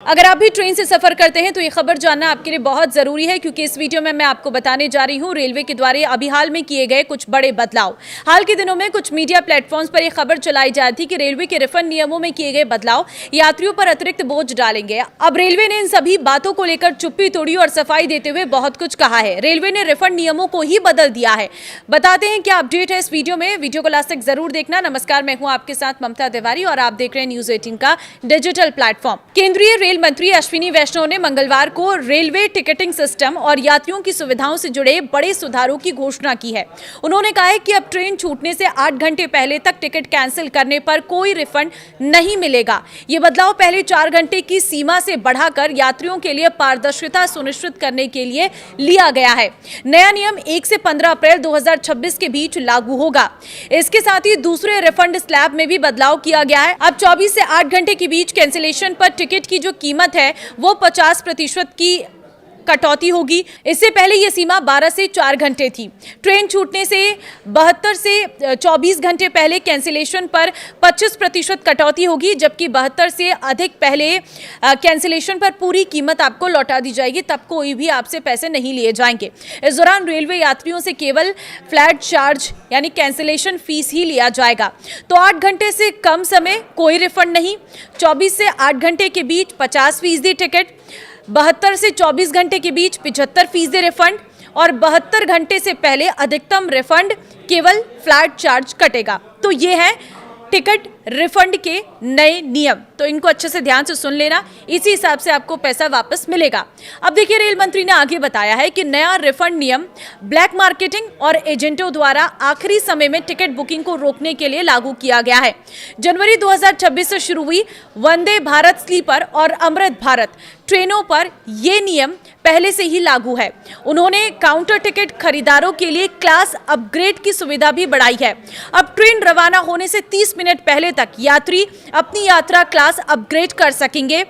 अगर आप भी ट्रेन से सफर करते हैं तो ये खबर जानना आपके लिए बहुत जरूरी है, क्योंकि इस वीडियो में मैं आपको बताने जा रही हूँ रेलवे के द्वारा अभी हाल में किए गए कुछ बड़े बदलाव। हाल के दिनों में कुछ मीडिया प्लेटफॉर्म्स पर यह खबर चलाई जा रही थी कि रेलवे के रिफंड नियमों में किए गए बदलाव यात्रियों पर अतिरिक्त बोझ डालेंगे। अब रेलवे ने इन सभी बातों को लेकर चुप्पी तोड़ी और सफाई देते हुए बहुत कुछ कहा है। रेलवे ने रिफंड नियमों को ही बदल दिया है। बताते हैं क्या अपडेट है इस वीडियो में। वीडियो को लास्ट तक जरूर देखना। नमस्कार, मैं हूँ आपके साथ ममता तिवारी और आप देख रहे हैं न्यूज 18 का डिजिटल प्लेटफॉर्म। केंद्रीय रेल मंत्री अश्विनी वैष्णव ने मंगलवार को रेलवे टिकटिंग सिस्टम और यात्रियों की सुविधाओं से जुड़े बड़े सुधारों की घोषणा की है। उन्होंने कहा है कि अब ट्रेन छूटने से 8 घंटे पहले तक टिकट कैंसिल करने पर कोई रिफंड नहीं मिलेगा। ये बदलाव पहले 4 घंटे की सीमा से बढ़ाकर यात्रियों के लिए पारदर्शिता सुनिश्चित करने के लिए लिया गया है। नया नियम 1 से 15 अप्रैल 2026 के बीच लागू होगा। इसके साथ ही दूसरे रिफंड स्लैब में भी बदलाव किया गया है। अब 24 से 8 घंटे के बीच कैंसिलेशन पर टिकट की जो कीमत है वो 50% की कटौती होगी। इससे पहले यह सीमा 12 से 4 घंटे थी। ट्रेन छूटने से 72 से 24 घंटे पहले कैंसिलेशन पर 25% कटौती होगी, जबकि 72 से अधिक पहले कैंसिलेशन पर पूरी कीमत आपको लौटा दी जाएगी। तब कोई भी आपसे पैसे नहीं लिए जाएंगे। इस दौरान रेलवे यात्रियों से केवल फ्लैट चार्ज यानी कैंसिलेशन फीस ही लिया जाएगा। तो 8 घंटे से कम समय कोई रिफंड नहीं, 24 से 8 घंटे के बीच 50% टिकट, 72 से 24 घंटे के बीच 75% रिफंड और 72 घंटे से पहले अधिकतम रिफंड, केवल फ्लैट चार्ज कटेगा। तो ये है टिकट रिफंड के नए नियम। तो इनको अच्छे से ध्यान से सुन लेना, इसी हिसाब से आपको पैसा वापस मिलेगा। अब देखिए, रेल मंत्री ने आगे बताया है कि नया रिफंड नियम ब्लैक मार्केटिंग और एजेंटों द्वारा आखिरी समय में टिकट बुकिंग को रोकने के लिए लागू किया गया है। जनवरी 2026 से शुरू हुई वंदे भारत स्लीपर और अमृत भारत ट्रेनों पर यह नियम पहले से ही लागू है। उन्होंने काउंटर टिकट खरीदारों के लिए क्लास अपग्रेड की सुविधा भी बढ़ाई है। अब ट्रेन रवाना होने से 30 मिनट पहले तक यात्री अपनी यात्रा क्लास अपग्रेड कर सकेंगे।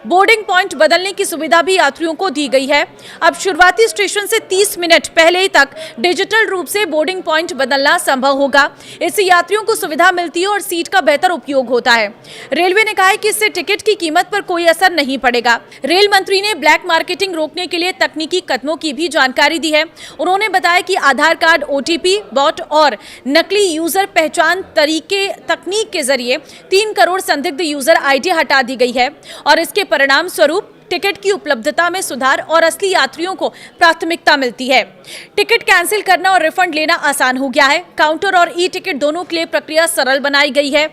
बोर्डिंग पॉइंट बदलने की सुविधा भी यात्रियों को दी गई है। अब शुरुआती स्टेशन से 30 मिनट पहले तक डिजिटल रूप से बोर्डिंग पॉइंट बदलना संभव होगा। इससे यात्रियों को सुविधा मिलती है और सीट का बेहतर उपयोग होता है। रेलवे ने कहा है कि इससे टिकट की कीमत पर कोई असर नहीं पड़ेगा। रेल मंत्री ने ब्लैक मार्केटिंग रोकने के लिए तकनीकी कदमों की भी जानकारी दी है। उन्होंने बताया कि आधार कार्ड, OTP, बॉट और नकली यूजर पहचान तकनीक के जरिए 3 करोड़ संदिग्ध यूजर ID हटा दी गई है और इसके परिणाम स्वरूप टिकट की उपलब्धता में सुधार और असली यात्रियों को प्राथमिकता मिलती है। टिकट कैंसिल करना और रिफंड लेना आसान हो गया है। काउंटर और ई-टिकट दोनों के लिए प्रक्रिया सरल बनाई गई है।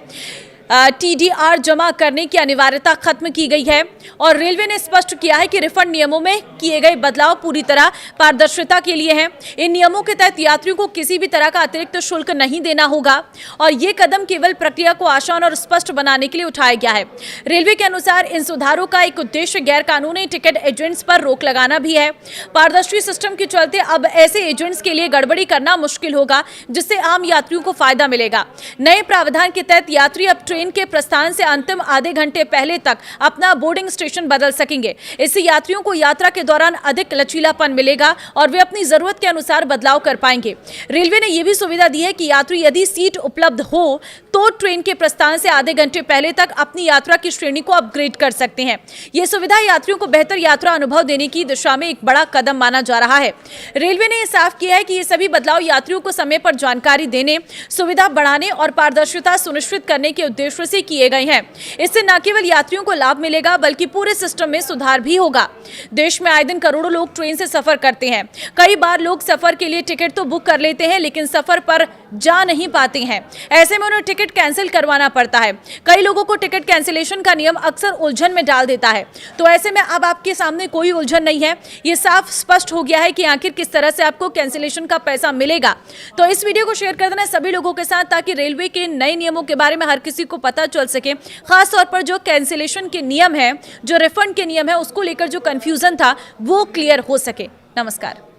TDR जमा करने की अनिवार्यता खत्म की गई है और रेलवे ने स्पष्ट किया है कि रिफंड नियमों में किए गए बदलाव पूरी तरह पारदर्शिता के लिए हैं। इन नियमों के तहत यात्रियों को किसी भी तरह का अतिरिक्त शुल्क नहीं देना होगा और ये कदम केवल प्रक्रिया को आसान और स्पष्ट बनाने के लिए उठाया गया है। रेलवे के अनुसार इन सुधारों का एक उद्देश्य गैर कानूनी टिकट एजेंट्स पर रोक लगाना भी है। पारदर्शी सिस्टम के चलते अब ऐसे एजेंट्स के लिए गड़बड़ी करना मुश्किल होगा, जिससे आम यात्रियों को फायदा मिलेगा। नए प्रावधान के तहत यात्री अब ट्रेन के प्रस्थान से अंतिम आधे घंटे पहले तक अपना बोर्डिंग स्टेशन बदल सकेंगे। इससे यात्रियों को यात्रा के दौरान अधिक लचीलापन मिलेगा और वे अपनी जरूरत के अनुसार बदलाव कर पाएंगे। रेलवे ने यह भी सुविधा दी है कि यात्री यदि सीट उपलब्ध हो तो ट्रेन के प्रस्थान से आधे घंटे पहले तक अपनी यात्रा की श्रेणी को अपग्रेड कर सकते हैं। यह सुविधा यात्रियों को बेहतर यात्रा अनुभव देने की दिशा में एक बड़ा कदम माना जा रहा है। रेलवे ने यह साफ किया है कि ये सभी बदलाव यात्रियों को समय पर जानकारी देने, सुविधा बढ़ाने और पारदर्शिता सुनिश्चित करने के उद्देश्य से किए गए हैं। इससे न केवल यात्रियों को लाभ मिलेगा बल्कि पूरे सिस्टम में सुधार भी होगा। देश में आए दिन करोड़ों लोग ट्रेन से सफर करते हैं। कई बार लोग सफर के लिए टिकट तो बुक कर लेते हैं, लेकिन सफर पर जा नहीं पाते हैं। ऐसे में उन्हें टिकट कैंसिल करवाना पड़ता है। कई लोगों को टिकट कैंसिलेशन का नियम अक्सर उलझन में डाल देता है। तो ऐसे में अब आपके सामने कोई उलझन नहीं है। ये साफ स्पष्ट हो गया है कि आखिर किस तरह से आपको कैंसिलेशन का पैसा मिलेगा। तो इस वीडियो को शेयर कर देना सभी लोगों के साथ, ताकि रेलवे के नए नियमों के बारे में हर किसी को पता चल सके। खास तौर पर जो कैंसिलेशन के नियम है, जो रिफंड के नियम है, उसको लेकर जो कंफ्यूजन था वो क्लियर हो सके। नमस्कार।